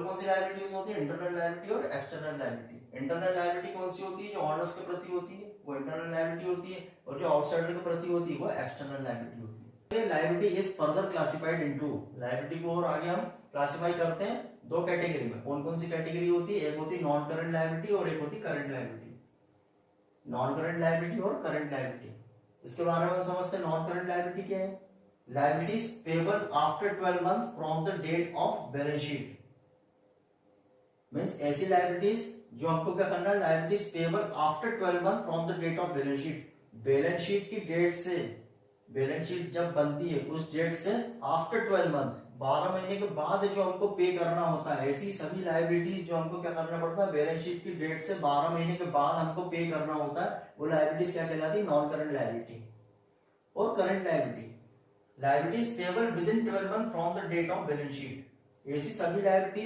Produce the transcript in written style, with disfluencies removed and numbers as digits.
कौन सी लायबिलिटीज होती है? इंटरनल लायबिलिटी और एक्सटर्नल लायबिलिटी। इंटरनल लायबिलिटी कौन सी होती है? जो ऑनर्स के प्रति होती है वो इंटरनल लायबिलिटी होती है, और जो आउटसाइडर के प्रति होती है वो एक्सटर्नल लायबिलिटी होती है। Liability is further classified into, liability को और आगे हम क्लासिफाई करते हैं दो कैटेगरी में। कौन कौन सी कैटेगरी होती है? एक होती है नॉन करंट लायबिलिटी और एक होती है current liability. Non current liability और करंट लायबिलिटी, इसके बारे में हम समझते हैं। नॉन करंट लायबिलिटी क्या है? Liabilities payable after 12 month from the date of balance sheet. Means ऐसी लायबिलिटीज जो हमको क्या करना है, liabilities payable after 12 month from the date of balance sheet. Balance sheet की डेट से, बैलेंस शीट जब बनती है उस डेट से आफ्टर 12 मंथ, 12 महीने के बाद जो हमको पे करना होता है, ऐसी सभी लायबिलिटी जो हमको क्या करना पड़ता है, बैलेंस शीट की डेट से 12 महीने के बाद हमको पे करना होता है, वो लायबिलिटीज क्या कहलाती है? Non current liability. और current liability, liabilities payable within 12 month from the date of balance sheet. ऐसी सभी लायबिलिटी